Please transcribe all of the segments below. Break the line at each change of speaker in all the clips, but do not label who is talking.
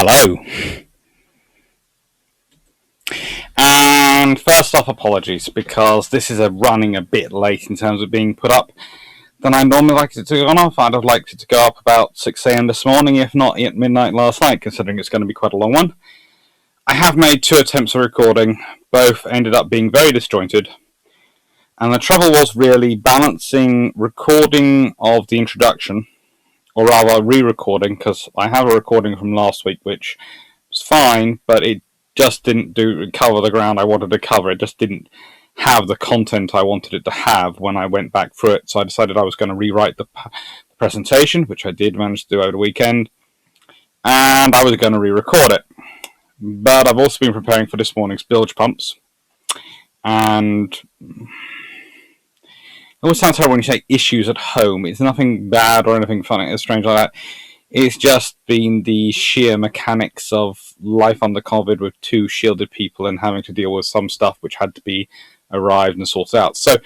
Hello. And first off, apologies, because this is running a bit late in terms of being put up than I normally like it to go off. I'd have liked it to go up about 6 a.m. this morning, if not at midnight last night, considering it's going to be quite a long one. I have made 2 attempts at recording. Both ended up being very disjointed. And the trouble was really balancing recording of the introduction, or rather re-recording, because I have a recording from last week which was fine, but it just didn't cover the ground I wanted to cover. It just didn't have the content I wanted it to have when I went back through it. So I decided I was going to rewrite the presentation, which I did manage to do over the weekend, and I was going to re-record it. But I've also been preparing for this morning's bilge pumps, and it always sounds terrible when you say issues at home. It's nothing bad or anything funny or strange like that. It's just been the sheer mechanics of life under COVID with 2 shielded people and having to deal with some stuff which had to be arrived and sorted out. So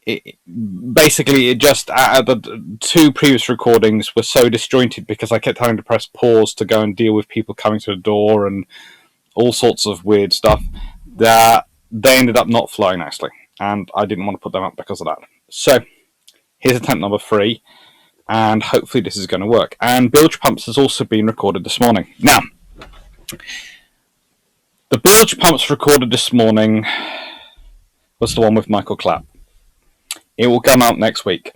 basically, the 2 previous recordings were so disjointed because I kept having to press pause to go and deal with people coming to the door and all sorts of weird stuff that they ended up not flowing nicely. And I didn't want to put them up because of that. So, here's attempt number 3, and hopefully this is going to work. And bilge pumps has also been recorded this morning. Now, the bilge pumps recorded this morning was the one with Michael Clapp. It will come out next week.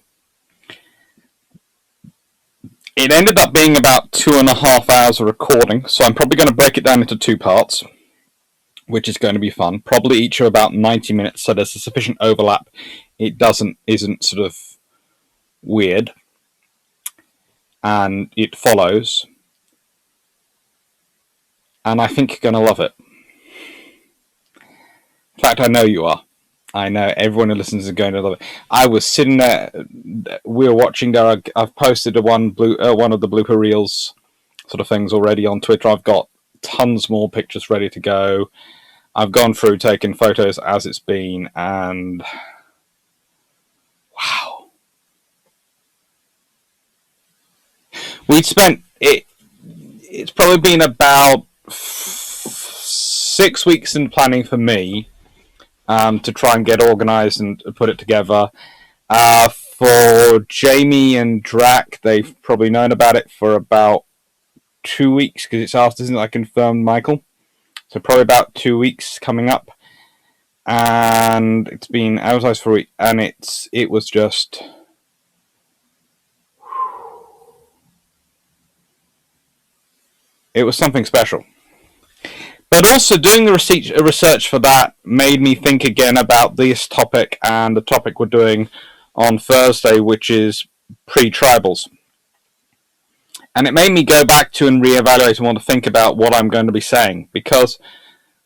It ended up being about 2.5 hours of recording, so I'm probably going to break it down into 2 parts, which is going to be fun. Probably each of about 90 minutes, so there's a sufficient overlap. It isn't sort of weird, and it follows. And I think you're going to love it. In fact, I know you are. I know everyone who listens is going to love it. I was sitting there. We were watching there. I've posted one of the blooper reels sort of things already on Twitter. I've got tons more pictures ready to go. I've gone through taking photos as it's been, and wow. We'd spent it's probably been about 6 weeks in planning for me to try and get organised and put it together. For Jamie and Drac, they've probably known about it for about 2 weeks because it's after, isn't it? I confirmed Michael. So probably about 2 weeks coming up, and it's been advertised for a week, and it was just it was something special. But also doing the research for that made me think again about this topic and the topic we're doing on Thursday, which is pre-tribals. And it made me go back to and reevaluate and want to think about what I'm going to be saying. Because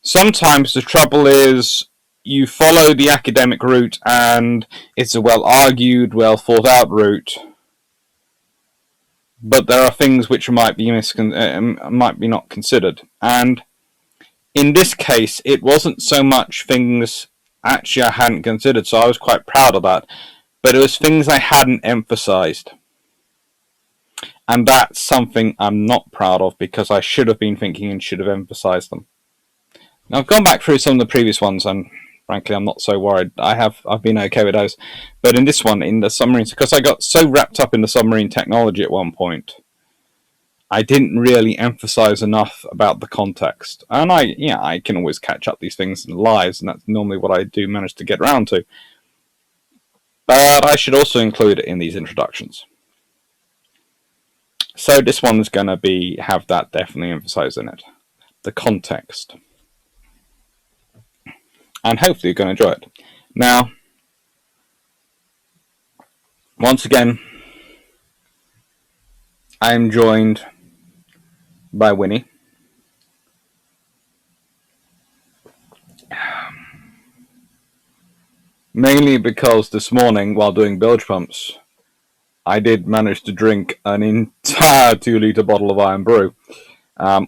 sometimes the trouble is you follow the academic route and it's a well-argued, well-thought-out route. But there are things which might be not considered. And in this case, it wasn't so much things actually I hadn't considered, so I was quite proud of that. But it was things I hadn't emphasized. And that's something I'm not proud of because I should have been thinking and should have emphasized them. Now, I've gone back through some of the previous ones, and frankly, I'm not so worried. I've been okay with those. But in this one, in the submarines, because I got so wrapped up in the submarine technology at one point, I didn't really emphasize enough about the context. And I can always catch up these things in lives, and that's normally what I do manage to get around to. But I should also include it in these introductions. So this one's going to have that definitely emphasized in it. The context. And hopefully you're going to enjoy it. Now, once again, I am joined by Winnie. Mainly because this morning, while doing bilge pumps, I did manage to drink an entire 2-litre bottle of Iron Brew.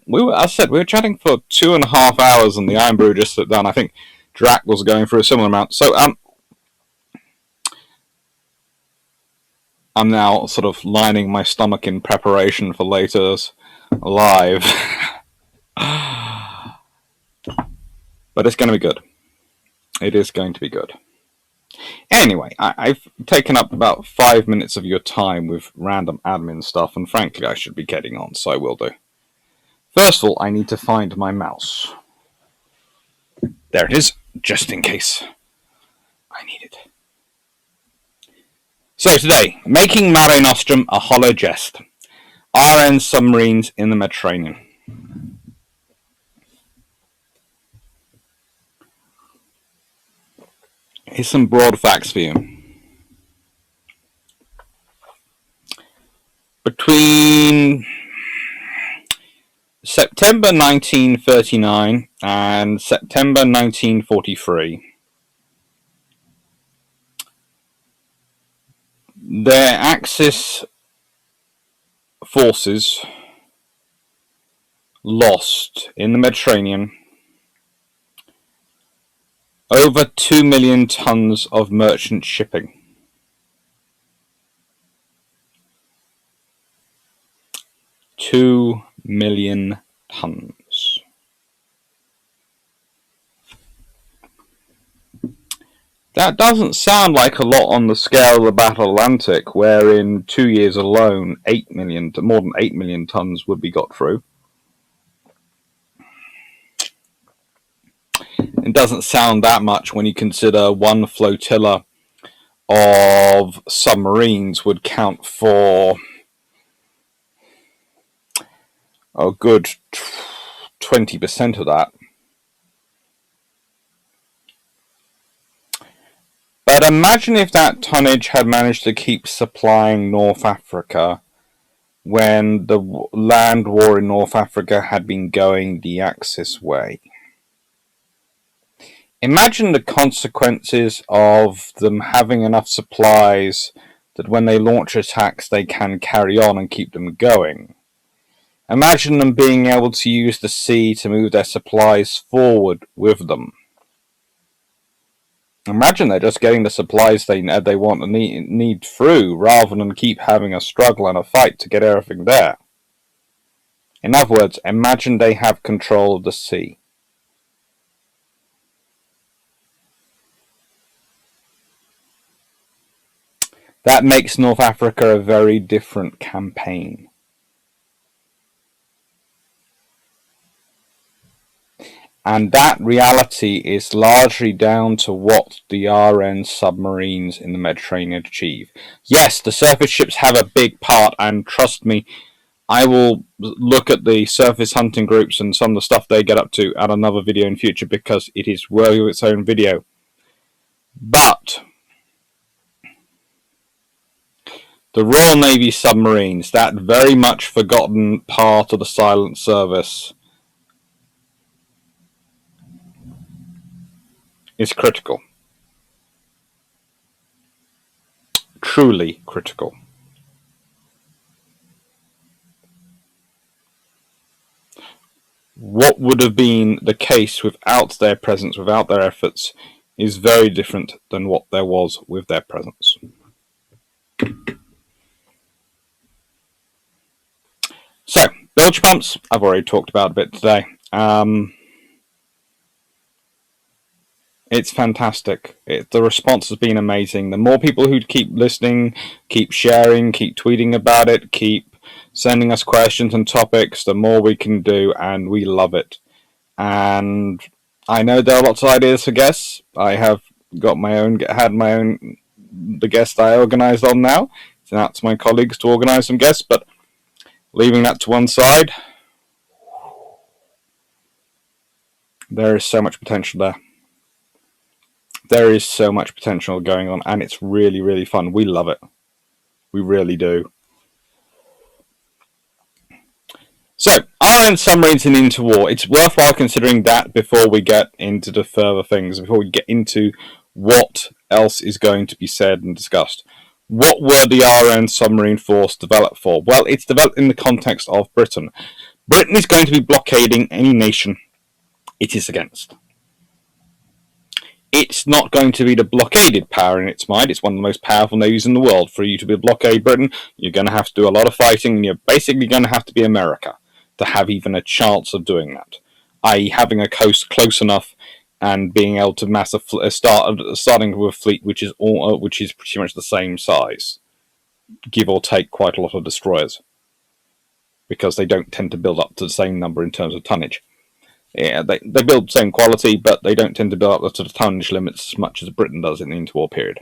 We were chatting for 2.5 hours, and the Iron Brew just sat down. I think Drac was going for a similar amount. So, I'm now sort of lining my stomach in preparation for later's live. But it's going to be good. It is going to be good. Anyway, I've taken up about 5 minutes of your time with random admin stuff, and frankly I should be getting on, so I will do. First of all, I need to find my mouse. There it is, just in case I need it. So today, making Mare Nostrum a hollow jest. RN submarines in the Mediterranean. Here's some broad facts for you. Between September 1939 and September 1943, their Axis forces lost in the Mediterranean over 2 million tons of merchant shipping. 2 million tons. That doesn't sound like a lot on the scale of the Battle Atlantic, where in 2 years alone, more than 8 million tons would be got through. It doesn't sound that much when you consider one flotilla of submarines would count for a good 20% of that. But imagine if that tonnage had managed to keep supplying North Africa when the land war in North Africa had been going the Axis way. Imagine the consequences of them having enough supplies that when they launch attacks they can carry on and keep them going. Imagine them being able to use the sea to move their supplies forward with them. Imagine they're just getting the supplies they want and need through, rather than keep having a struggle and a fight to get everything there. In other words, imagine they have control of the sea. That makes North Africa a very different campaign. And that reality is largely down to what the RN submarines in the Mediterranean achieve. Yes, the surface ships have a big part, and trust me, I will look at the surface hunting groups and some of the stuff they get up to at another video in future, because it is worthy of its own video. But the Royal Navy submarines, that very much forgotten part of the silent service, is critical. Truly critical. What would have been the case without their presence, without their efforts, is very different than what there was with their presence. So, bilge pumps, I've already talked about a bit today. It's fantastic. The response has been amazing. The more people who keep listening, keep sharing, keep tweeting about it, keep sending us questions and topics, the more we can do, and we love it. And I know there are lots of ideas for guests. I have got the guest I organised on now. It's now to my colleagues to organise some guests, but leaving that to one side, there is so much potential there. There is so much potential going on, and it's really, really fun. We love it. We really do. So, RN submarines and into war. It's worthwhile considering that before we get into the further things, before we get into what else is going to be said and discussed. What were the RN submarine force developed for? Well, it's developed in the context of Britain. Britain is going to be blockading any nation it is against. It's not going to be the blockaded power in its mind. It's one of the most powerful navies in the world. For you to be blockade Britain, you're going to have to do a lot of fighting, and you're basically going to have to be America. to have even a chance of doing that, i.e. having a coast close enough and being able to mass starting with a fleet which is pretty much the same size, give or take quite a lot of destroyers, because they don't tend to build up to the same number in terms of tonnage. Yeah, they build the same quality, but they don't tend to build up to the tonnage limits as much as Britain does in the interwar period.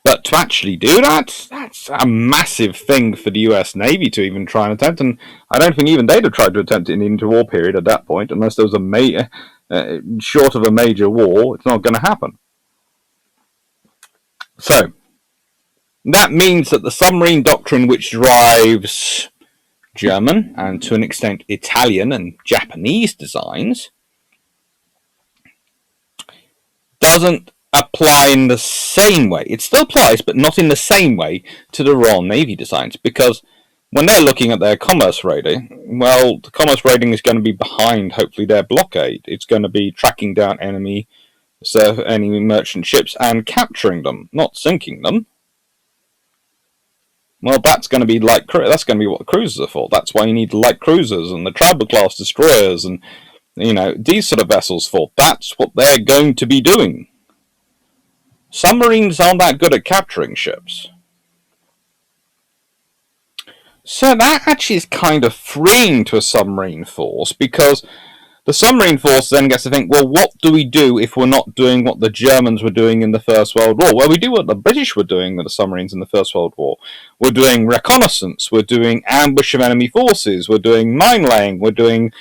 But to actually do that, that's a massive thing for the US Navy to even try and attempt, and I don't think even they'd have tried to attempt it in the interwar period at that point, unless there was short of a major war, it's not going to happen. So, that means that the submarine doctrine, which drives German and to an extent Italian and Japanese designs, doesn't apply in the same way. It still applies, but not in the same way to the Royal Navy designs, because when they're looking at their commerce rating, well, the commerce rating is going to be behind, hopefully, their blockade. It's going to be tracking down enemy merchant ships and capturing them, not sinking them. Well, that's going to be what the cruisers are for. That's why you need the light cruisers and the Travel class destroyers and these sort of vessels for. That's what they're going to be doing. Submarines aren't that good at capturing ships. So that actually is kind of freeing to a submarine force, because the submarine force then gets to think, well, what do we do if we're not doing what the Germans were doing in the First World War? Well, we do what the British were doing with the submarines in the First World War. We're doing reconnaissance, we're doing ambush of enemy forces, we're doing mine laying, we're doing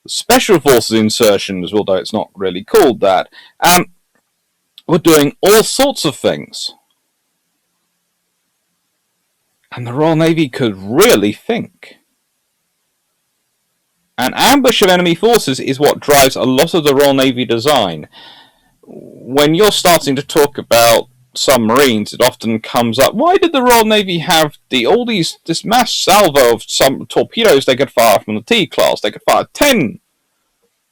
special forces insertions, although it's not really called that. We're doing all sorts of things. And the Royal Navy could really think. An ambush of enemy forces is what drives a lot of the Royal Navy design. When you're starting to talk about submarines, it often comes up, why did the Royal Navy have this mass salvo of some torpedoes they could fire from the T-class? They could fire 10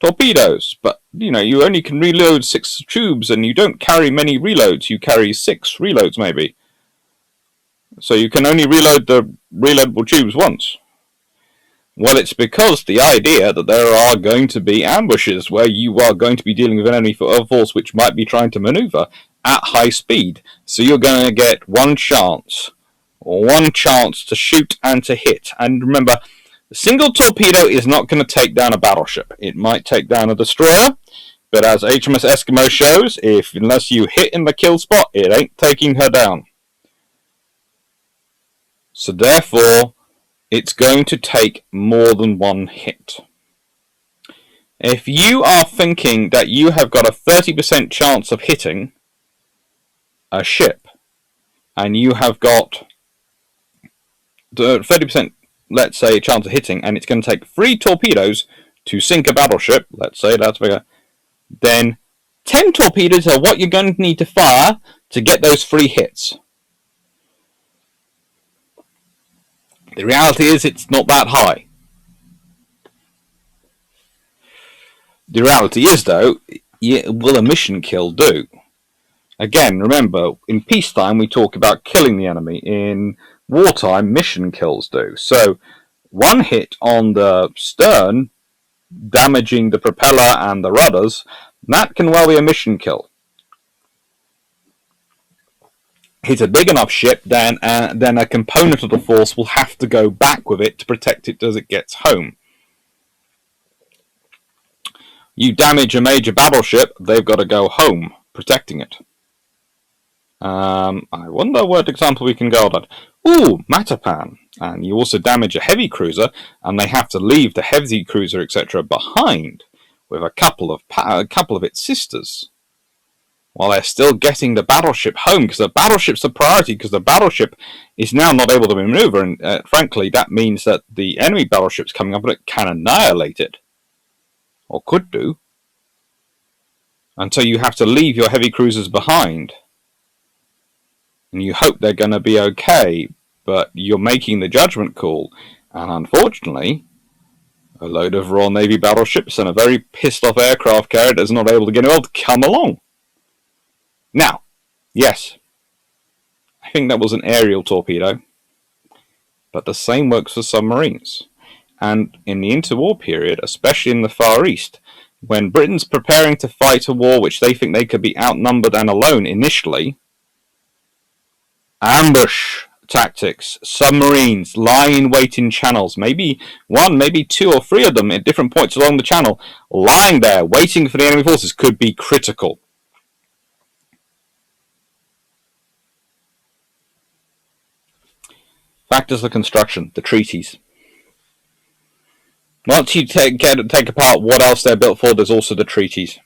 torpedoes, but you only can reload 6 tubes, and you don't carry many reloads. You carry 6 reloads, maybe. So you can only reload the reloadable tubes once. Well, it's because the idea that there are going to be ambushes where you are going to be dealing with an enemy force which might be trying to maneuver at high speed. So you're going to get one chance to shoot and to hit. And remember, a single torpedo is not going to take down a battleship. It might take down a destroyer, but as HMS Eskimo shows, unless you hit in the kill spot, it ain't taking her down. So therefore, it's going to take more than one hit. If you are thinking that you have got a 30% chance of hitting a ship, and you have got the 30%, let's say, chance of hitting, and it's going to take 3 torpedoes to sink a battleship, let's say that's bigger, then 10 torpedoes are what you're going to need to fire to get those 3 hits. The reality is it's not that high. The reality is, though, will a mission kill do? Again, remember, in peacetime we talk about killing the enemy. In wartime, mission kills do. So, one hit on the stern, damaging the propeller and the rudders, that can well be a mission kill. Hit a big enough ship, then a component of the force will have to go back with it to protect it as it gets home. You damage a major battleship, they've got to go home, protecting it. I wonder what example we can go at. Ooh, Matapan. And you also damage a heavy cruiser, and they have to leave the heavy cruiser, etc., behind with a couple of its sisters, while they're still getting the battleship home, because the battleship's the priority, because the battleship is now not able to maneuver, and frankly, that means that the enemy battleship's coming up and it can annihilate it, or could do, and so you have to leave your heavy cruisers behind, and you hope they're going to be okay, but you're making the judgment call, and unfortunately, a load of Royal Navy battleships and a very pissed off aircraft carrier is not able to get to come along. Now, yes, I think that was an aerial torpedo. But the same works for submarines. And in the interwar period, especially in the Far East, when Britain's preparing to fight a war which they think they could be outnumbered and alone initially, ambush tactics, submarines, lying in wait in channels, maybe one, maybe two or three of them at different points along the channel, lying there, waiting for the enemy forces, could be critical. Factors of construction, the treaties. Once you take apart what else they're built for, there's also the treaties.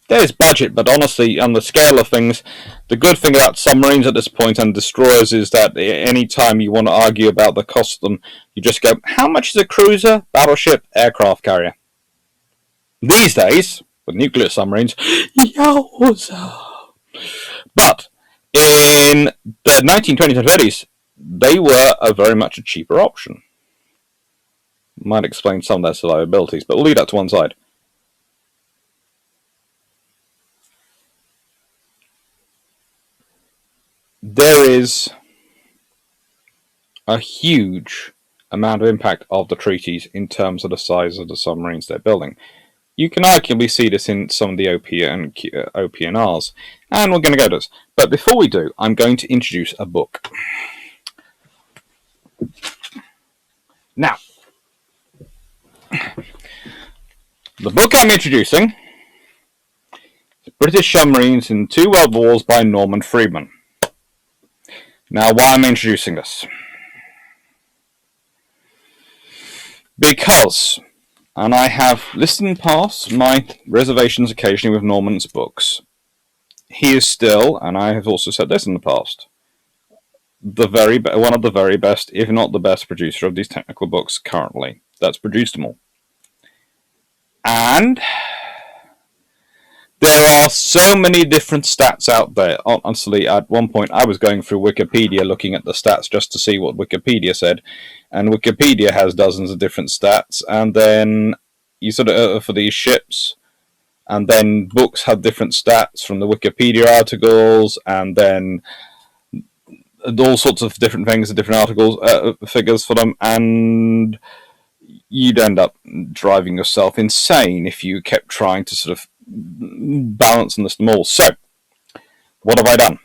There's budget, but honestly, on the scale of things, the good thing about submarines at this point and destroyers is that any time you want to argue about the cost of them, you just go, how much is a cruiser, battleship, aircraft carrier? These days, with nuclear submarines, yowza! But in the 1920s and 30s, they were very much a cheaper option. Might explain some of their liabilities, but we'll leave that to one side. There is a huge amount of impact of the treaties in terms of the size of the submarines they're building. You can arguably see this in some of the OP&Rs, and we're going to go to this. But before we do, I'm going to introduce a book. Now, the book I'm introducing is British Submarines in Two World Wars by Norman Freeman. Now, why am I introducing this? Because, and I have listened past my reservations occasionally with Norman's books, he is still, and I have also said this in the past, one of the very best, if not the best producer of these technical books currently that's produced them all. And there are so many different stats out there. Honestly, at one point I was going through Wikipedia looking at the stats just to see what Wikipedia said, and Wikipedia has dozens of different stats, and then you sort of for these ships, and then books have different stats from the Wikipedia articles, and then all sorts of different things, different articles, figures for them, and you'd end up driving yourself insane if you kept trying to sort of balance and list them all. So, what have I done?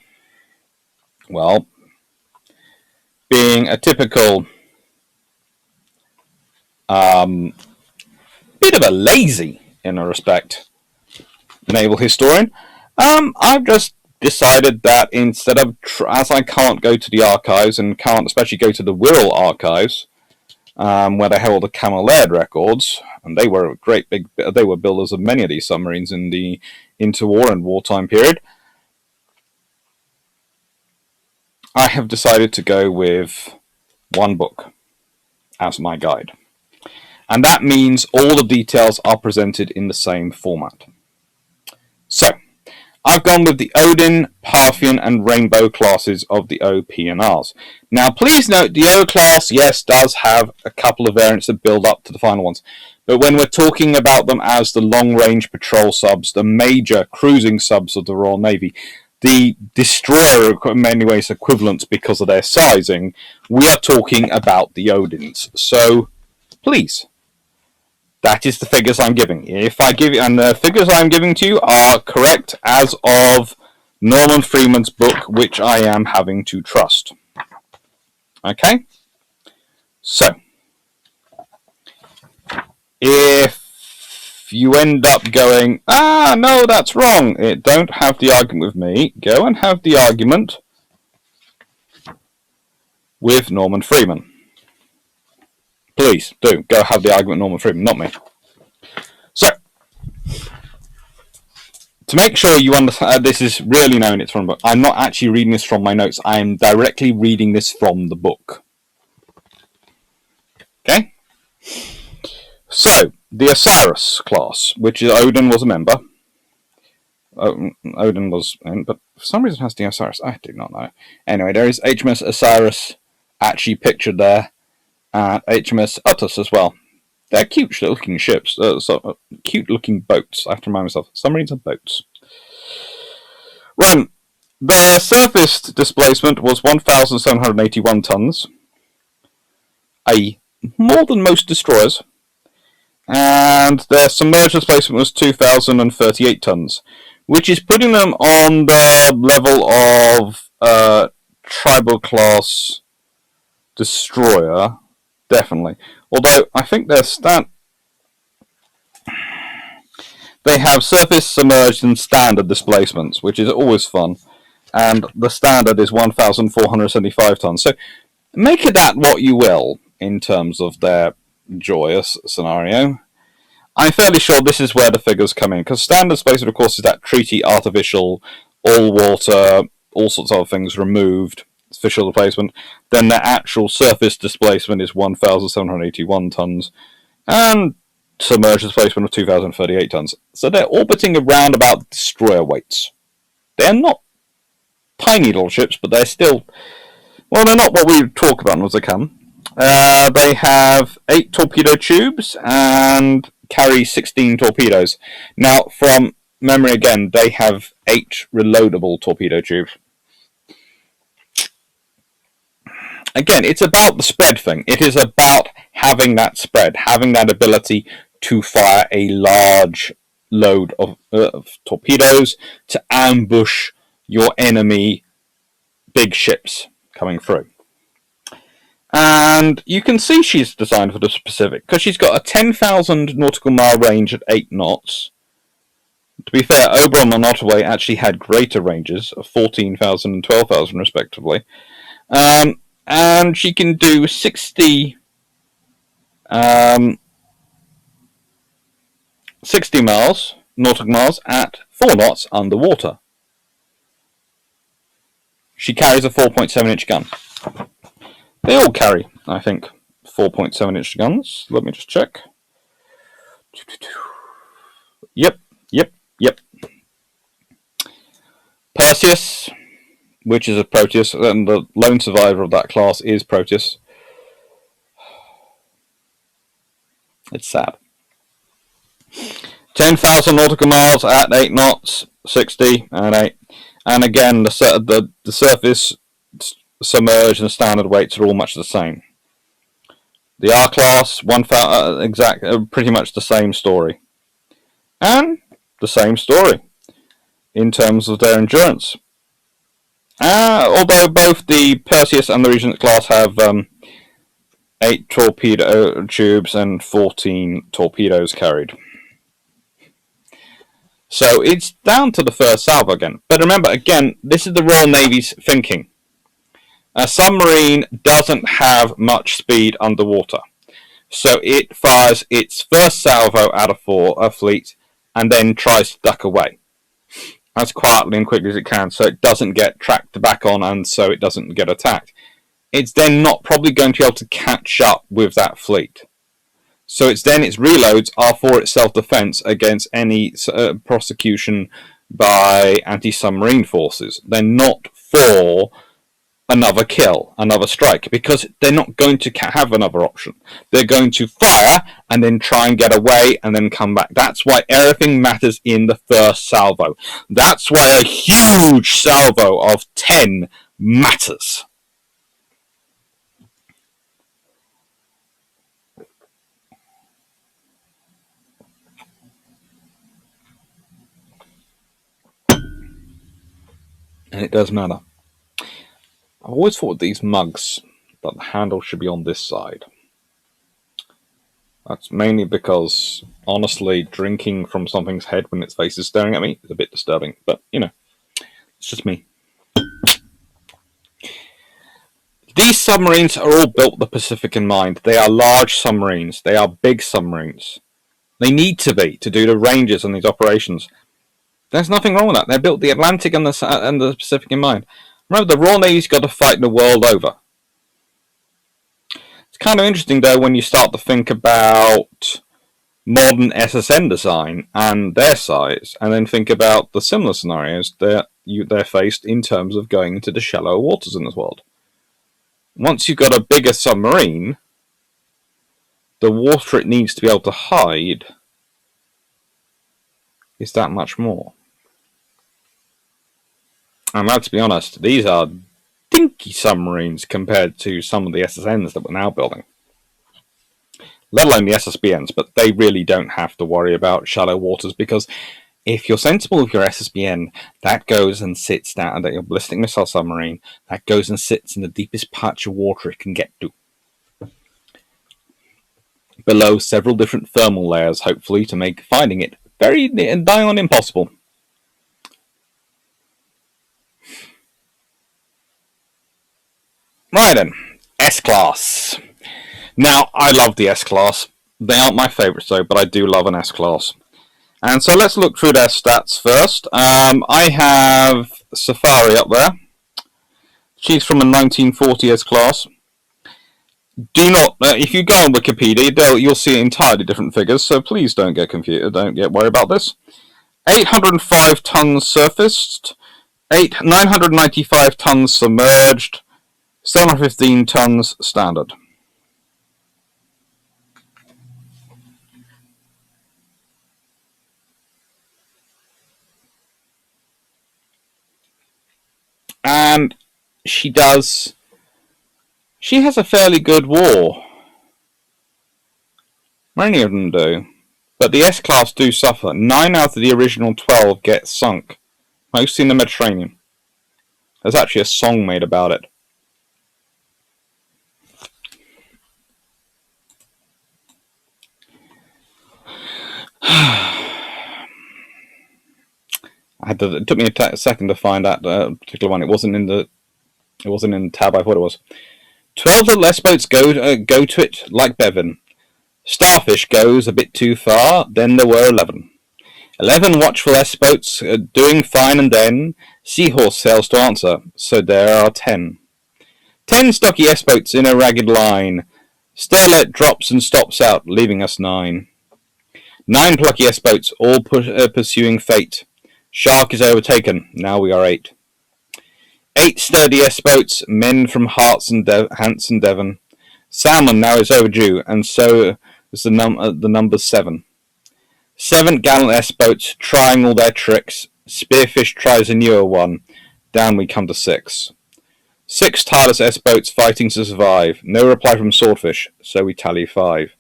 Well, being a typical bit of a lazy, in a respect, naval historian, I've just decided that instead of, as I can't go to the archives and can't especially go to the Wirral archives, where they have all the Camel Laird records, and they were they were builders of many of these submarines in the interwar and wartime period. I have decided to go with one book as my guide. And that means all the details are presented in the same format. So, I've gone with the Odin, Parthian, and Rainbow classes of the OP&Rs. Now, please note, the O class, yes, does have a couple of variants that build up to the final ones. But when we're talking about them as the long-range patrol subs, the major cruising subs of the Royal Navy, the destroyer are in many ways equivalents because of their sizing, we are talking about the Odins. So, please, that is the figures I'm giving. If I give you, and the figures I'm giving to you are correct as of Norman Freeman's book, which I am having to trust. Okay? So, if you end up going, no, that's wrong, don't have the argument with me, go and have the argument with Norman Freeman. Please do go have the argument with Norman Freeman, not me. So, to make sure you understand, this is really known it's from a book. I'm not actually reading this from my notes. I am directly reading this from the book. Okay? So, the Osiris class, which is Odin was a member. Odin was, but for some reason it has the Osiris. I do not know. Anyway, there is HMS Osiris actually pictured there. And HMS Utus as well. They're cute-looking ships, cute-looking boats. I have to remind myself, submarines are boats. Right, Their surface displacement was 1,781 tons, more than most destroyers, and their submerged displacement was 2,038 tons, which is putting them on the level of tribal class destroyer, definitely. Although I think their they have surface, submerged, and standard displacements, which is always fun. And the standard is 1,475 tons. So make of that what you will in terms of their joyous scenario. I'm fairly sure this is where the figures come in, because standard displacement, of course, is that treaty, artificial, all water, all sorts of things removed, official displacement. Then the actual surface displacement is 1,781 tons, and submerged displacement of 2,038 tons. So they're orbiting around about destroyer weights. They're not tiny little ships, but they're still... Well, they're not what we talk about as they come. They have 8 torpedo tubes and carry 16 torpedoes. Now, from memory again, they have 8 reloadable torpedo tubes. Again, it's about the spread thing. It is about having that spread, having that ability to fire a large load of torpedoes to ambush your enemy big ships coming through. And you can see she's designed for the Pacific, because she's got a 10,000 nautical mile range at 8 knots. To be fair, Oberon and Ottaway actually had greater ranges of 14,000 and 12,000 respectively. And she can do 60 miles, nautical miles, at 4 knots underwater. She carries a 4.7-inch gun. They all carry, I think, 4.7-inch guns. Let me just check. Yep. Perseus, which is a Proteus, and the lone survivor of that class is Proteus. It's sad. 10,000 nautical miles at 8 knots, 60 and 8. And again, the surface, submerged, and standard weights are all much the same. The R class, pretty much the same story. And the same story in terms of their endurance. Although both the Perseus and the Regent class have 8 torpedo tubes and 14 torpedoes carried. So it's down to the first salvo again. But remember, again, this is the Royal Navy's thinking. A submarine doesn't have much speed underwater. So it fires its first salvo at a fleet and then tries to duck away as quietly and quickly as it can, so it doesn't get tracked back on and so it doesn't get attacked. It's then not probably going to be able to catch up with that fleet. So its reloads are for its self-defense against any prosecution by anti-submarine forces. They're not for another kill, another strike, because they're not going to have another option. They're going to fire and then try and get away and then come back. That's why everything matters in the first salvo. That's why a huge salvo of 10 matters. And it does matter. I've always thought these mugs that the handle should be on this side. That's mainly because, honestly, drinking from something's head when its face is staring at me is a bit disturbing. But, it's just me. These submarines are all built with the Pacific in mind. They are large submarines. They are big submarines. They need to be to do the ranges on these operations. There's nothing wrong with that. They're built the Atlantic and the Pacific in mind. Remember, the Royal Navy's got to fight the world over. It's kind of interesting, though, when you start to think about modern SSN design and their size, and then think about the similar scenarios that they're faced in terms of going into the shallow waters in this world. Once you've got a bigger submarine, the water it needs to be able to hide is that much more. And let's be honest, these are dinky submarines compared to some of the SSNs that we're now building. Let alone the SSBNs, but they really don't have to worry about shallow waters, because if you're sensible with your SSBN, that goes and sits down at your ballistic missile submarine, that goes and sits in the deepest patch of water it can get to, below several different thermal layers, hopefully, to make finding it very nigh on impossible. Right then, S-Class. Now, I love the S-Class. They aren't my favourites though, but I do love an S-Class. And so let's look through their stats first. I have Safari up there. She's from a 1940 S-Class. Do not, if you go on Wikipedia, you'll see entirely different figures, so please don't get confused, don't get worried about this. 805 tons surfaced, 995 tons submerged, 715 tons standard. And she has a fairly good war. Many of them do. But the S-Class do suffer. 9 out of the original 12 get sunk. Mostly in the Mediterranean. There's actually a song made about it. It took me a second to find that particular one. It wasn't in the tab I thought it was. 12 little S-boats go to it like Bevan. Starfish goes a bit too far, then there were 11. 11 watchful S-boats doing fine, and then Seahorse sails to answer, so there are 10. 10 stocky S-boats in a ragged line. Starlet drops and stops out, leaving us 9. 9 plucky S-boats, all pursuing fate. Shark is overtaken, now we are 8. 8 sturdy S-boats, men from Hants and Devon. Salmon now is overdue, and so is the number 7. 7 gallant S-boats trying all their tricks. Spearfish tries a newer one. Down we come to 6. 6 tireless S-boats fighting to survive. No reply from Swordfish, so we tally 5.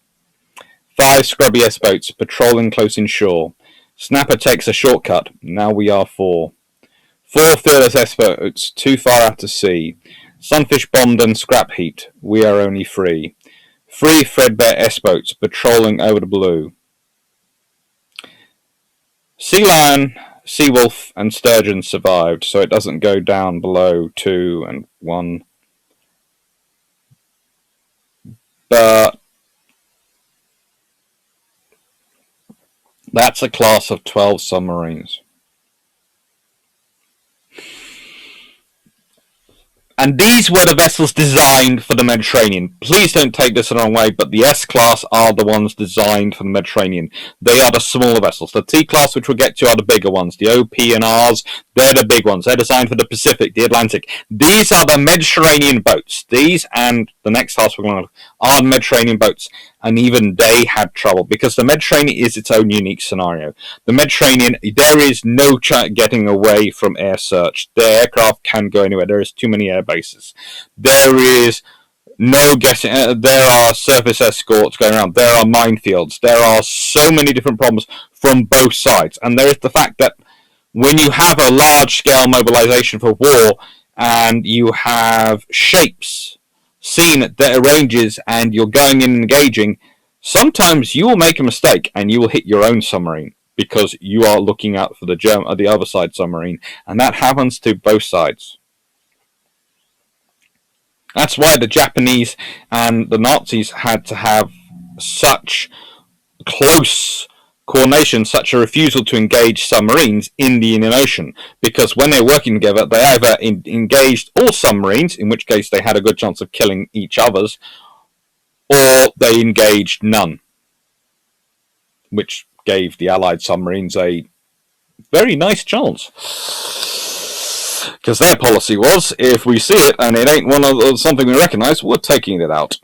5 scrubby S-boats patrolling close inshore. Snapper takes a shortcut. Now we are 4. 4 fearless S-boats too far out to sea. Sunfish bombed and scrap heaped. We are only 3. 3 threadbare S-boats patrolling over the blue. Sea Lion, Sea Wolf, and Sturgeon survived, so it doesn't go down below 2 and 1. But that's a class of 12 submarines. And these were the vessels designed for the Mediterranean. Please don't take this the wrong way, but the S-Class are the ones designed for the Mediterranean. They are the smaller vessels. The T-Class, which we'll get to, are the bigger ones. The OP and Rs, they're the big ones. They're designed for the Pacific, the Atlantic. These are the Mediterranean boats. These and the next class we're going to are the Mediterranean boats. And even they had trouble, because the Mediterranean is its own unique scenario. The Mediterranean, there is no getting away from air search. The aircraft can go anywhere. There is too many air bases. There is no guessing. There are surface escorts going around. There are minefields. There are so many different problems from both sides. And there is the fact that when you have a large-scale mobilization for war and you have shapes seen at their ranges and you're going in and engaging, sometimes you will make a mistake and you will hit your own submarine because you are looking out for the other side submarine, and that happens to both sides. That's why the Japanese and the Nazis had to have such close coordination, such a refusal to engage submarines in the Indian Ocean, because when they're working together, they either engaged all submarines, in which case they had a good chance of killing each other's, or they engaged none, which gave the Allied submarines a very nice chance. Because their policy was, if we see it and it ain't something we recognise, we're taking it out.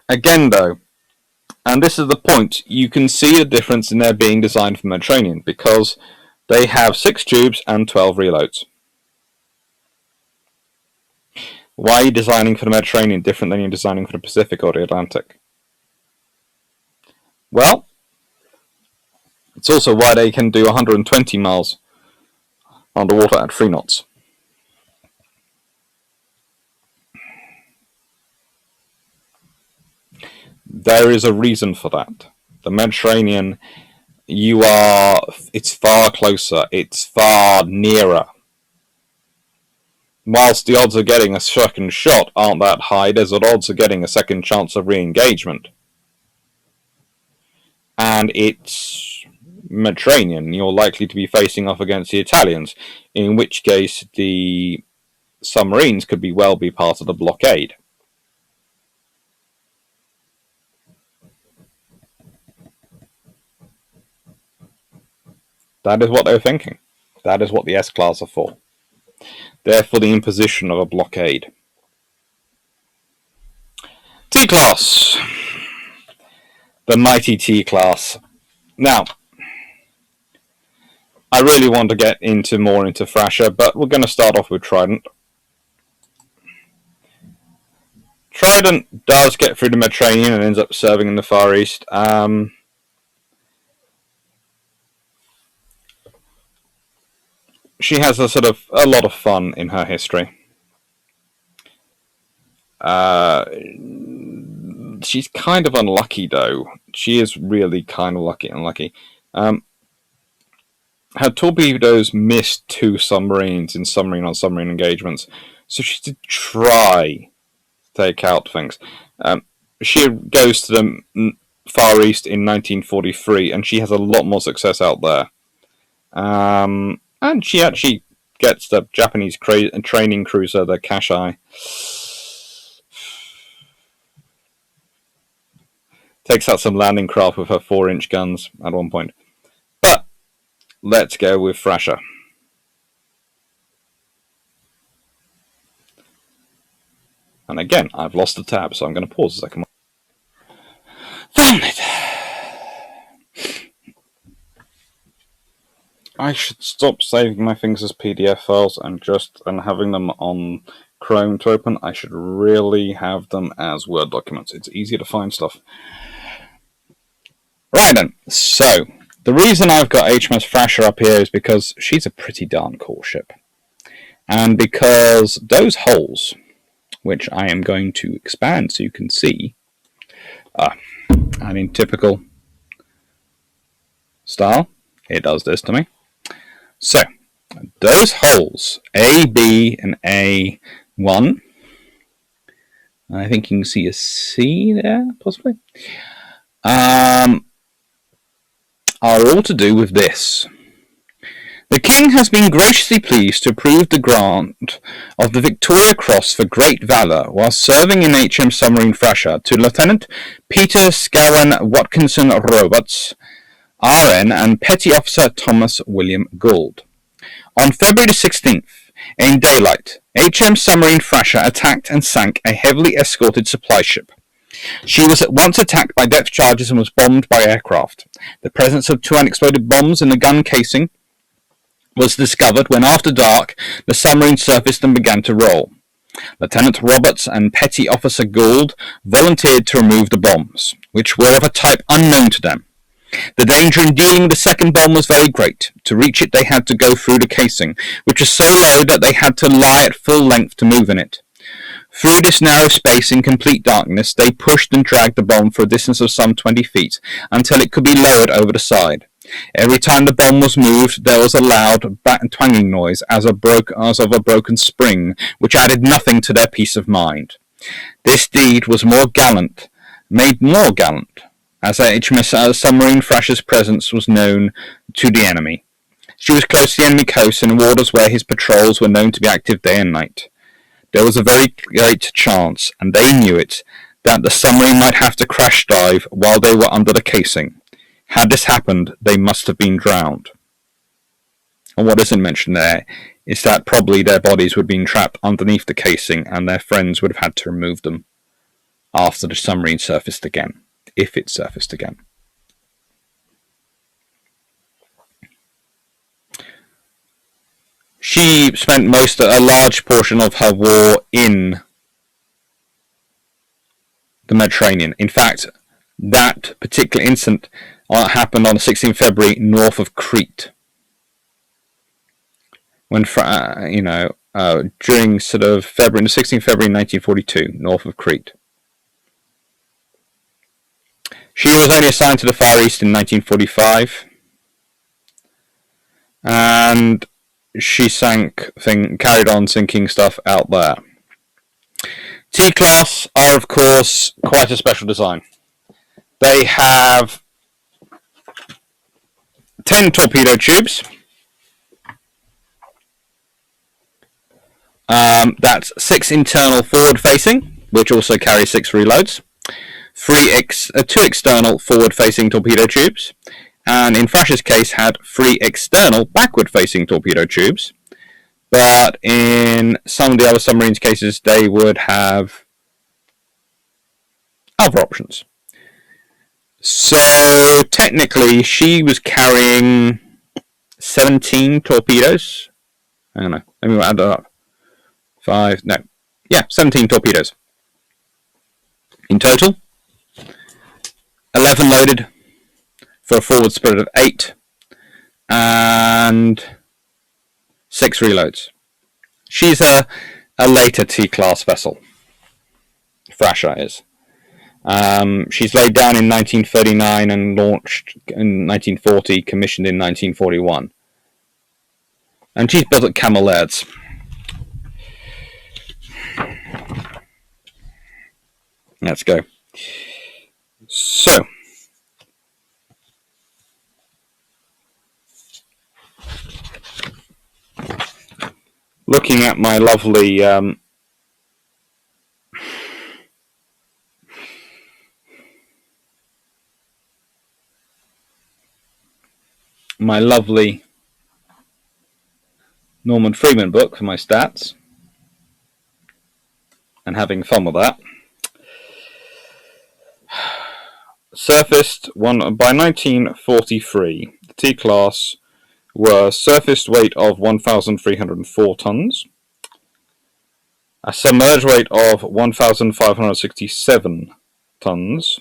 Again, though, And this is the point. You can see a difference in their being designed for Mediterranean, because they have 6 tubes and 12 reloads. Why are you designing for the Mediterranean different than you're designing for the Pacific or the Atlantic? Well, it's also why they can do 120 miles underwater at 3 knots. There is a reason for that. The Mediterranean, it's far closer, it's far nearer. Whilst the odds of getting a second shot aren't that high, there's the odds of getting a second chance of re-engagement. And it's Mediterranean, you're likely to be facing off against the Italians, in which case the submarines could well be part of the blockade. That is what they're thinking. That is what the S-class are for. They're for the imposition of a blockade. T-class. The mighty T-class. Now, I really want to get more into Thrasher, but we're going to start off with Trident. Trident does get through the Mediterranean and ends up serving in the Far East. She has a lot of fun in her history. She's kind of unlucky, though. She is really kind of unlucky. Her torpedoes missed 2 submarines in submarine-on-submarine engagements, so she did try to take out things. She goes to the Far East in 1943, and she has a lot more success out there. And she actually gets the Japanese training cruiser, the Kashai. Takes out some landing craft with her 4-inch guns at one point. But let's go with Thrasher. And again, I've lost the tab, so I'm going to pause a second. Found it! I should stop saving my things as PDF files and having them on Chrome to open. I should really have them as Word documents. It's easier to find stuff. Right then, so the reason I've got HMS Thrasher up here is because she's a pretty darn cool ship. And because those holes, which I am going to expand so you can see, and in typical style, it does this to me. So, those holes, A, B, and A1, I think you can see a C there, possibly, are all to do with this. The King has been graciously pleased to approve the grant of the Victoria Cross for great valour while serving in HM submarine Thrasher to Lieutenant Peter Scowen Watkinson Roberts, RN, and Petty Officer Thomas William Gould. On February 16th, in daylight, HM submarine Thrasher attacked and sank a heavily escorted supply ship. She was at once attacked by depth charges and was bombed by aircraft. The presence of 2 unexploded bombs in the gun casing was discovered when, after dark, the submarine surfaced and began to roll. Lieutenant Roberts and Petty Officer Gould volunteered to remove the bombs, which were of a type unknown to them. The danger in dealing with the second bomb was very great. To reach it, they had to go through the casing, which was so low that they had to lie at full length to move in it. Through this narrow space in complete darkness, they pushed and dragged the bomb for a distance of some 20 feet, until it could be lowered over the side. Every time the bomb was moved, there was a loud twanging noise as of a broken spring, which added nothing to their peace of mind. This deed was made more gallant, as HMS submarine Thrasher's presence was known to the enemy. She was close to the enemy coast in waters where his patrols were known to be active day and night. There was a very great chance, and they knew it, that the submarine might have to crash dive while they were under the casing. Had this happened, they must have been drowned. And what isn't mentioned there is that probably their bodies would have been trapped underneath the casing and their friends would have had to remove them after the submarine surfaced again. if it surfaced again. She spent a large portion of her war in the Mediterranean. In fact, that particular incident happened on the 16th February north of Crete. When during sort of February, the 16th February 1942, north of Crete. She was only assigned to the Far East in 1945, and she carried on sinking stuff out there. T-class are, of course, quite a special design. They have 10 torpedo tubes. That's 6 internal forward-facing, which also carry 6 reloads. 2 external forward-facing torpedo tubes, and in Thrasher's case had 3 external backward-facing torpedo tubes. But in some of the other submarines' cases, they would have other options. So technically, she was carrying 17 torpedoes. I don't know. Let me add that up. 17 torpedoes in total. 11 loaded for a forward spread of 8, and 6 reloads. She's a later T-class vessel. Thrasher is. She's laid down in 1939 and launched in 1940, commissioned in 1941. And she's built at Camel Laird's. Let's go. So, looking at my lovely Norman Freeman book for my stats and having fun with that. Surfaced by 1943, the T-class were surfaced weight of 1,304 tons, a submerged weight of 1,567 tons,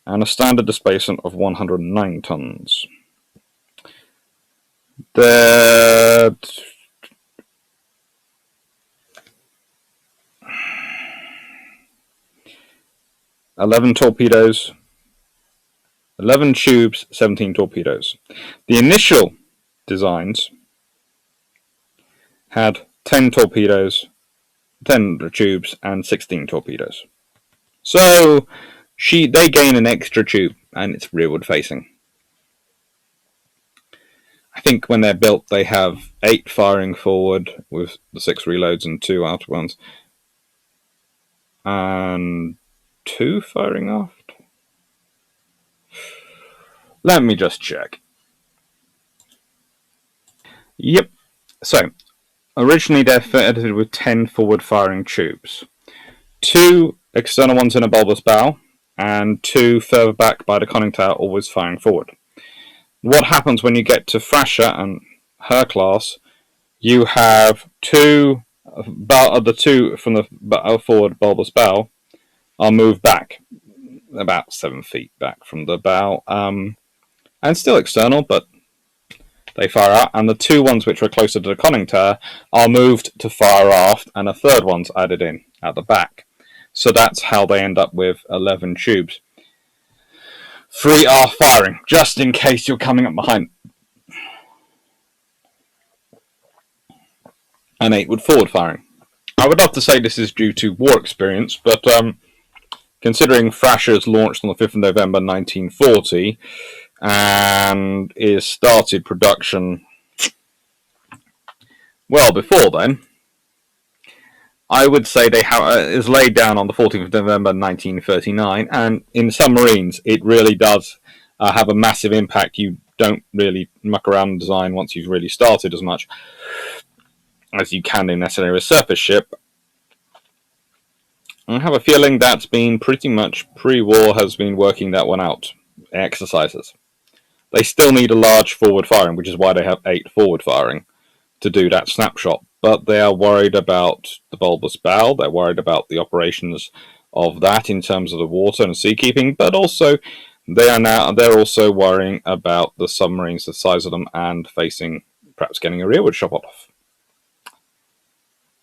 and a standard displacement of 109 tons. The 11 torpedoes, 11 tubes, 17 torpedoes. The initial designs had 10 torpedoes, 10 tubes, and 16 torpedoes. So they gain an extra tube, and it's rearward facing. I think when they're built, they have 8 firing forward with the 6 reloads and 2 outer ones, and 2 firing aft. Let me just check. Yep. So, originally they're fitted with 10 forward-firing tubes. 2 external ones in a bulbous bow, and 2 further back by the conning tower, always firing forward. What happens when you get to Thrasher and her class, you have 2 from the forward bulbous bow are moved back, about 7 feet back from the bow, and still external, but they fire out, and the 2 ones which were closer to the conning tower are moved to fire aft, and a third one's added in at the back. So that's how they end up with 11 tubes. 3 are firing, just in case you're coming up behind. And 8 would forward firing. I would love to say this is due to war experience, but considering Thrasher's launched on the 5th of November 1940 and is started production well before then, I would say is laid down on the 14th of November 1939, and in submarines it really does have a massive impact. You don't really muck around in design once you've really started as much as you can in necessarily a surface ship. I have a feeling that's been pretty much pre-war has been working that one out. Exercises. They still need a large forward firing, which is why they have 8 forward firing to do that snapshot. But they are worried about the bulbous bow. They're worried about the operations of that in terms of the water and seakeeping. But also, they're also worrying about the submarines, the size of them, and facing perhaps getting a rearward shot off.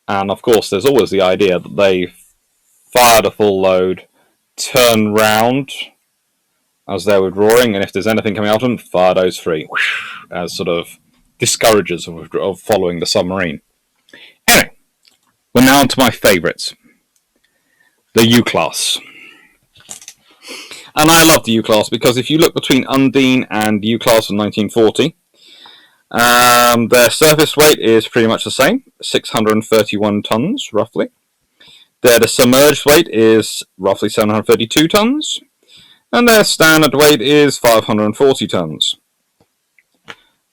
And of course, there's always the idea that they fired a full load, turn round as they're withdrawing, and if there's anything coming out of them, fire those free, as sort of discourages of following the submarine. Anyway, we're now on to my favourites, the U-class. And I love the U-class because if you look between Undine and U-class in 1940, their surface weight is pretty much the same, 631 tons, roughly. Their submerged weight is roughly 732 tons, and their standard weight is 540 tons.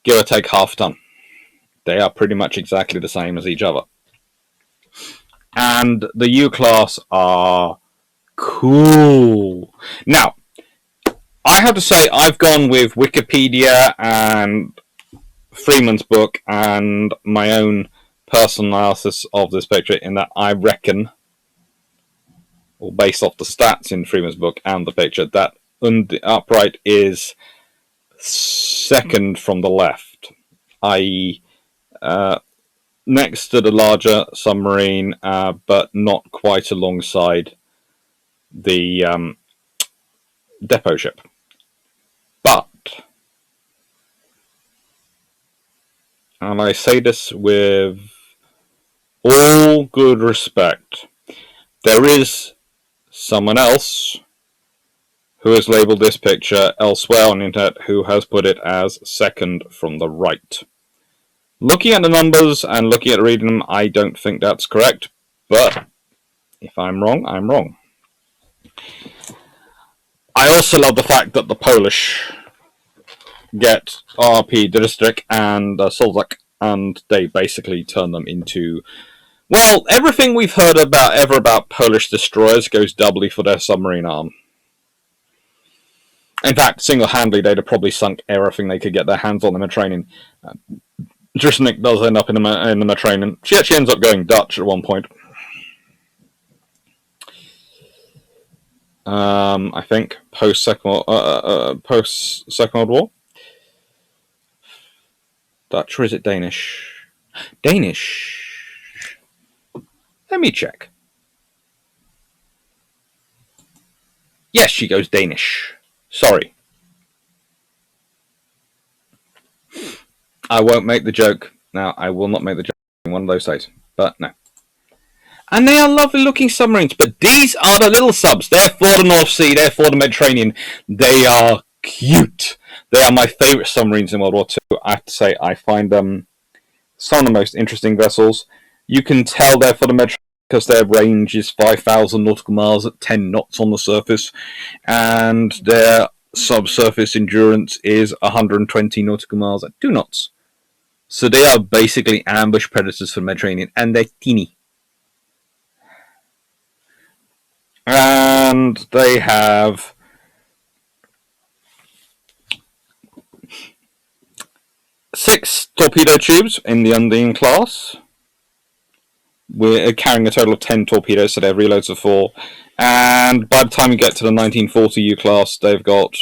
Give or take half a ton. They are pretty much exactly the same as each other. And the U-class are cool. Now, I have to say I've gone with Wikipedia and Freeman's book and my own personal analysis of this picture in that I reckon, or based off the stats in Freeman's book and the picture, that the upright is second from the left, i.e. Next to the larger submarine, but not quite alongside the depot ship. But, and I say this with all good respect, there is someone else who has labelled this picture elsewhere on the internet who has put it as second from the right. Looking at the numbers and looking at reading them, I don't think that's correct, but if I'm wrong, I'm wrong. I also love the fact that the Polish get RP District and Solzak, and they basically turn them into, well, everything we've heard about Polish destroyers goes doubly for their submarine arm. In fact, single-handedly, they'd have probably sunk everything they could get their hands on in the training. Drishnik does end up in the training. She actually ends up going Dutch at one point. I think post Second World War. Dutch, or is it Danish? Danish. Let me check. Yes, she goes Danish. Sorry. I won't make the joke. Now, I will not make the joke one of those days. But no. And they are lovely looking submarines. But these are the little subs. They're for the North Sea. They're for the Mediterranean. They are cute. They are my favourite submarines in World War II. I have to say, I find them some of the most interesting vessels. You can tell they're for the Mediterranean because their range is 5,000 nautical miles at 10 knots on the surface. And their subsurface endurance is 120 nautical miles at 2 knots. So they are basically ambush predators for the Mediterranean, and they're teeny. And they have 6 torpedo tubes in the Undine class. We're carrying a total of 10 torpedoes, so they have reloads of 4. And by the time you get to the 1940 U class, they've got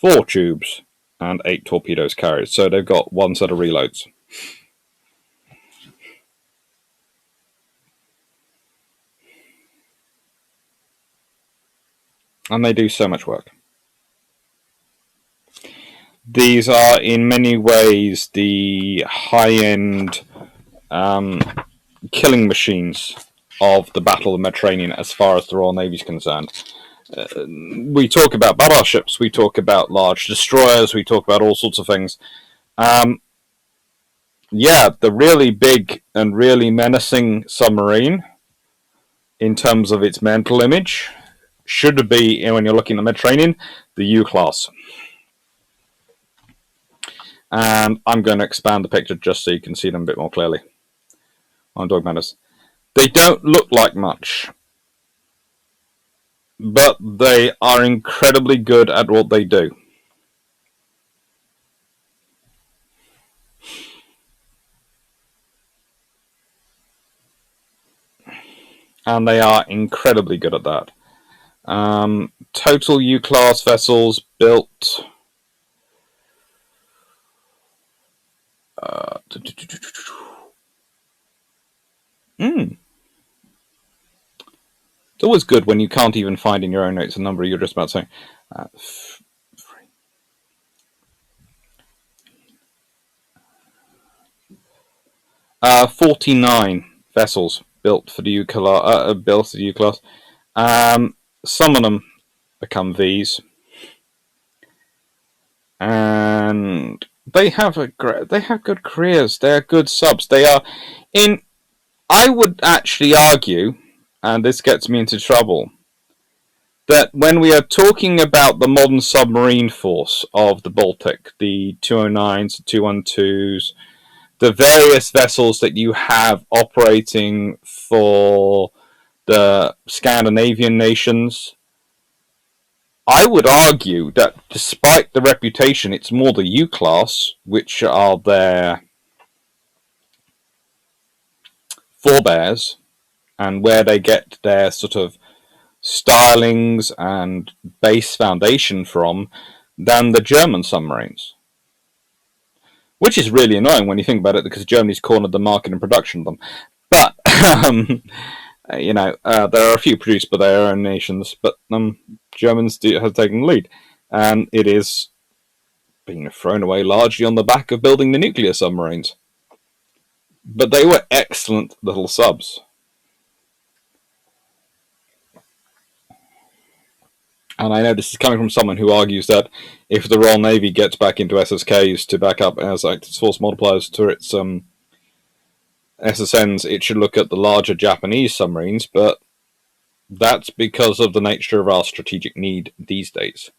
4 tubes and 8 torpedoes carried. So they've got 1 set of reloads. And they do so much work. These are in many ways the high-end killing machines of the Battle of the Mediterranean as far as the Royal Navy is concerned. We talk about battleships, we talk about large destroyers, we talk about all sorts of things. Yeah, the really big and really menacing submarine, in terms of its mental image, should be, when you're looking at the Mediterranean, the U-class. And I'm going to expand the picture just so you can see them a bit more clearly on Dog Manners. They don't look like much, but they are incredibly good at what they do. And they are incredibly good at that. Total U-class vessels built... It's always good when you can't even find in your own notes a number you're just about to say. 49 vessels built for the U-class. Some of them become Vs, and they have good careers. They are good subs. They are in. I would actually argue, and this gets me into trouble, that when we are talking about the modern submarine force of the Baltic, the 209s, the 212s, the various vessels that you have operating for the Scandinavian nations, I would argue that despite the reputation, it's more the U-class, which are their forebears, and where they get their sort of stylings and base foundation from, than the German submarines. Which is really annoying when you think about it, because Germany's cornered the market in production of them. But, there are a few produced by their own nations, but Germans have taken the lead. And it is being thrown away largely on the back of building the nuclear submarines. But they were excellent little subs. And I know this is coming from someone who argues that if the Royal Navy gets back into SSKs to back up as its force multipliers to its SSNs, it should look at the larger Japanese submarines, but that's because of the nature of our strategic need these days.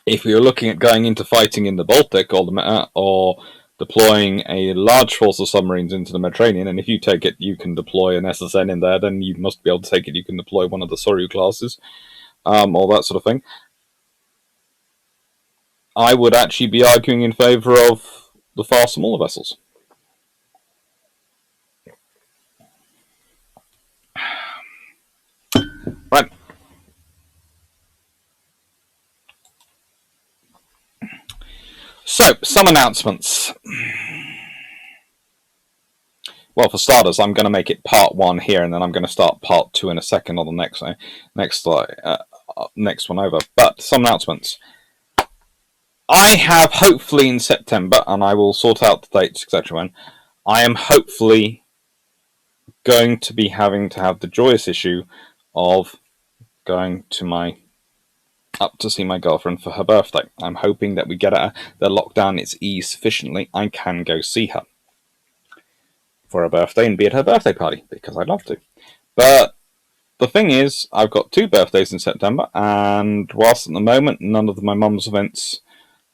If you're looking at going into fighting in the Baltic or deploying a large force of submarines into the Mediterranean, and if you take it, you can deploy an SSN in there, then you must be able to take it, you can deploy one of the Soryu classes, all that sort of thing. I would actually be arguing in favour of the far smaller vessels. Right. So, some announcements. Well, for starters, I'm going to make it part 1 here, and then I'm going to start part 2 in a second on the next one over. But some announcements. I have hopefully in September, and I will sort out the dates, etc. when, I am hopefully going to be having to have the joyous issue of going to up to see my girlfriend for her birthday. I'm hoping that we get the lockdown is eased sufficiently, I can go see her for her birthday and be at her birthday party, because I'd love to. But the thing is, I've got 2 birthdays in September, and whilst at the moment none of my mum's events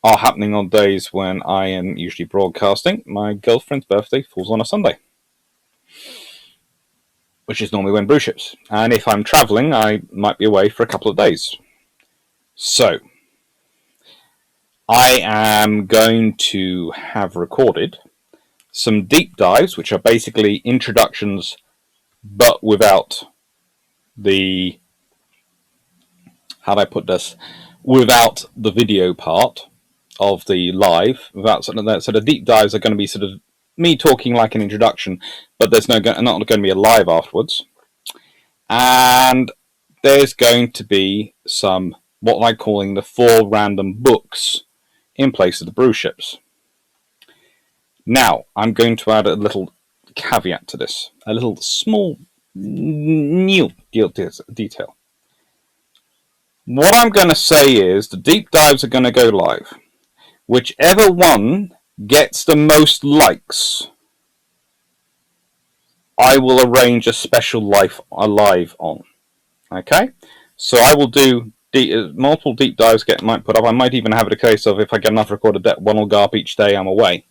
are happening on days when I am usually broadcasting, my girlfriend's birthday falls on a Sunday, which is normally when brew ships. And if I'm travelling, I might be away for a couple of days. So, I am going to have recorded some deep dives, which are basically introductions, but without the... how do I put this? Without the video part of the live. Without sort of that. So the deep dives are going to be sort of me talking like an introduction, but there's not going to be a live afterwards. And there's going to be some, what I'm calling the 4 random books in place of the brew ships. Now, I'm going to add a little caveat to this, a little small new detail. What I'm going to say is the deep dives are going to go live. Whichever one gets the most likes, I will arrange a special live on. Okay? So I will do multiple deep dives might put up. I might even have it a case of if I get enough recorded, one will go up each day I'm away.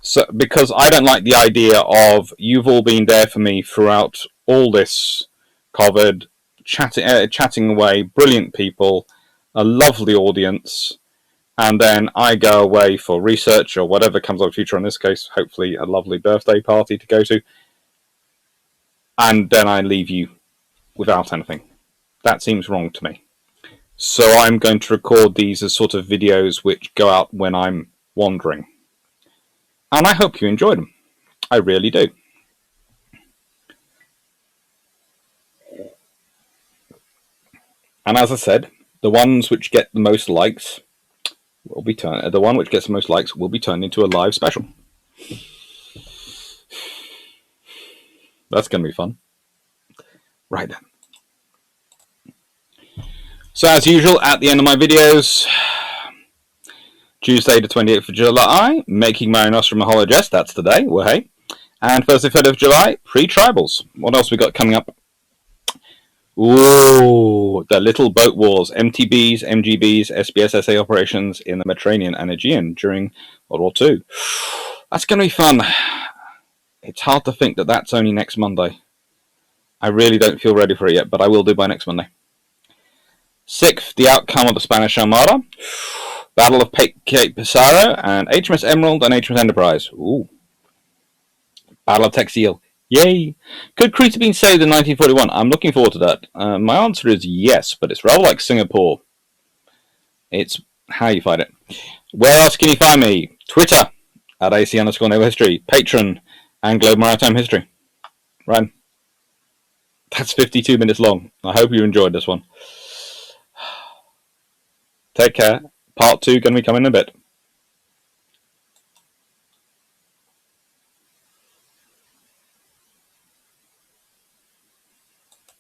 So, because I don't like the idea of you've all been there for me throughout all this COVID, chatting away, brilliant people, a lovely audience, and then I go away for research or whatever comes up future. In this case, hopefully a lovely birthday party to go to, and then I leave you without anything. That seems wrong to me. So I'm going to record these as sort of videos which go out when I'm wandering. And I hope you enjoy them. I really do. And as I said, the ones which get the most likes will be turned. The one which gets the most likes will be turned into a live special. That's going to be fun. Right then. So as usual, at the end of my videos, Tuesday the 28th of July, making Mare Nostrum a hollow Jest. That's today. Well, hey. And Thursday 3rd of July, pre-tribals. What else we got coming up? Ooh, the Little Boat Wars, MTBs, MGBs, SBS SA operations in the Mediterranean and Aegean during World War II. That's going to be fun. It's hard to think that that's only next Monday. I really don't feel ready for it yet, but I will do by next Monday. 6th, the outcome of the Spanish Armada, Battle of Cape Passaro, and HMS Emerald and HMS Enterprise. Ooh. Battle of Texel. Yay! Could Crete have been saved in 1941? I'm looking forward to that. My answer is yes, but it's rather like Singapore. It's how you fight it. Where else can you find me? Twitter, at AC_Naval History, Patreon, and Global Maritime History. Right. That's 52 minutes long. I hope you enjoyed this one. Take care. Part 2 going to be coming in a bit.